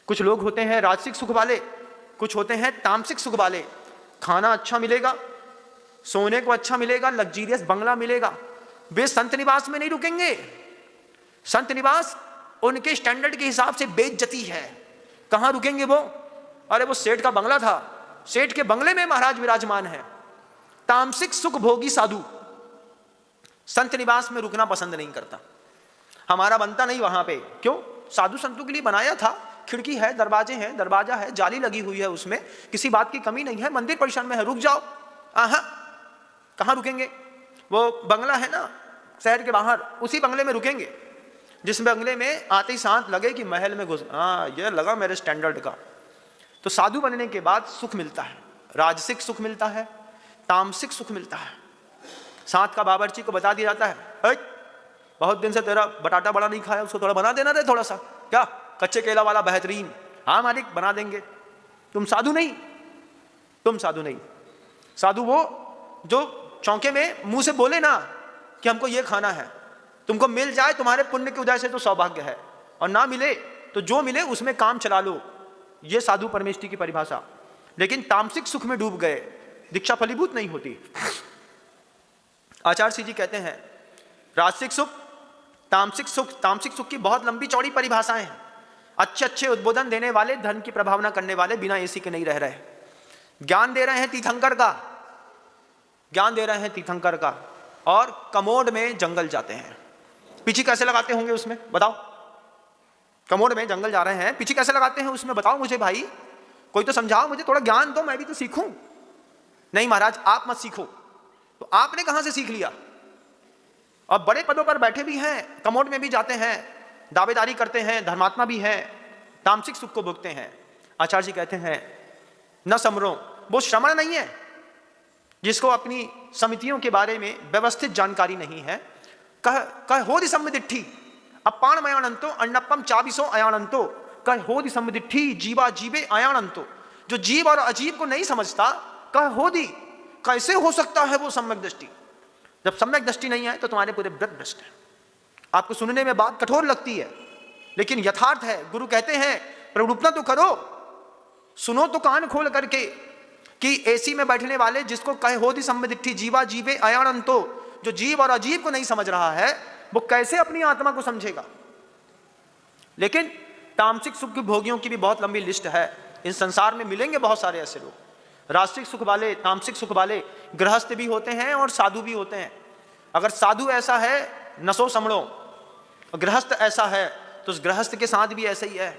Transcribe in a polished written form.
कुछ लोग होते हैं राजसिक सुख वाले, कुछ होते हैं तामसिक सुख वाले। खाना अच्छा मिलेगा, सोने को अच्छा मिलेगा, लग्जीरियस बंगला मिलेगा, वे संत निवास में नहीं रुकेंगे। संत निवास उनके स्टैंडर्ड के हिसाब से बेइज्जती है। कहां रुकेंगे वो? अरे वो सेठ का बंगला था, सेठ के बंगले में महाराज विराजमान है। तामसिक सुख भोगी साधु संत निवास में रुकना पसंद नहीं करता। हमारा बनता नहीं वहां पे। क्यों? साधु संतों के लिए बनाया था, खिड़की है, दरवाजे हैं, दरवाजा है, जाली लगी हुई है, उसमें किसी बात की कमी नहीं है, मंदिर परिसर में है, रुक जाओ। कहां रुकेंगे? वो बंगला है ना शहर के बाहर, उसी बंगले में रुकेंगे जिस बंगले में आते ही साथ लगे कि महल में घुस, ये लगा मेरे स्टैंडर्ड का। तो साधु बनने के बाद सुख मिलता है, राजसिक सुख मिलता है, तामसिक सुख मिलता है। साथ का बावर्ची को बता दिया जाता है, बहुत दिन से तेरा बटाटा बड़ा नहीं खाया, उसको थोड़ा बना देना रे, थोड़ा सा, क्या कच्चे केला वाला बेहतरीन। हाँ मालिक बना देंगे। तुम साधु नहीं, तुम साधु नहीं। साधु वो जो चौंके में मुंह से बोले ना कि हमको ये खाना है, तुमको मिल जाए तुम्हारे पुण्य की वजह से तो सौभाग्य है, और ना मिले तो जो मिले उसमें काम चला लो, ये साधु परमेष्टि की परिभाषा। लेकिन तामसिक सुख में डूब गए, दीक्षा फलीभूत नहीं होती। आचार्य जी कहते हैं राजसिक सुख, तामसिक सुख, तामसिक सुख की बहुत लंबी चौड़ी परिभाषाएं हैं। अच्छे अच्छे उद्बोधन देने वाले, धन की प्रभावना करने वाले बिना एसी के नहीं रह रहे। ज्ञान दे रहे हैं तीर्थंकर का, ज्ञान दे रहे हैं तीर्थंकर का, और कमोड में जंगल जाते हैं। पीछे कैसे लगाते होंगे उसमें बताओ? कमोड में जंगल जा रहे हैं, पीछे कैसे लगाते हैं उसमें बताओ मुझे भाई, कोई तो समझाओ मुझे, थोड़ा ज्ञान दो, मैं भी तो सीखूं। नहीं महाराज आप मत सीखो। तो आपने कहां से सीख लिया? और बड़े पदों पर बैठे भी हैं, कमोड में भी जाते हैं, दावेदारी करते हैं, धर्मात्मा भी हैं, तामसिक सुख को भोगते हैं। आचार्य जी कहते हैं न समरो, वो श्रमण नहीं है जिसको अपनी समितियों के बारे में व्यवस्थित जानकारी नहीं है। कह होदि सम्मिदिट्ठी अपान मयानंतो अन्नपम चाबिसो अयानंतो, कह होदि सम्मिदिट्ठी जीवा जीवे अयानंतो। जो जीव और अजीव को नहीं समझता, कह होदि, कैसे हो सकता है वो सम्यक दृष्टि? जब सम्यक दृष्टि नहीं है तो तुम्हारे पूरे व्रत भ्रष्ट है। आपको सुनने में बात कठोर लगती है, लेकिन यथार्थ है। गुरु कहते हैं प्रवृत्तना तो करो, सुनो तो कान खोल करके कि एसी में बैठने वाले जिसको कहे होदि सम्मिदिट्ठी जीवा जीवे अयानंतो, जो जीव और अजीव को नहीं समझ रहा है वो कैसे अपनी आत्मा को समझेगा? लेकिन तामसिक सुख के भोगियों की भी बहुत लंबी लिस्ट है। इस संसार में मिलेंगे बहुत सारे ऐसे लोग, राजसिक सुख वाले, तामसिक सुख वाले, गृहस्थ भी होते हैं और साधु भी होते हैं। अगर साधु ऐसा है नसो समणो, गृहस्थ ऐसा है तो उस गृहस्थ के साथ भी ऐसा ही है।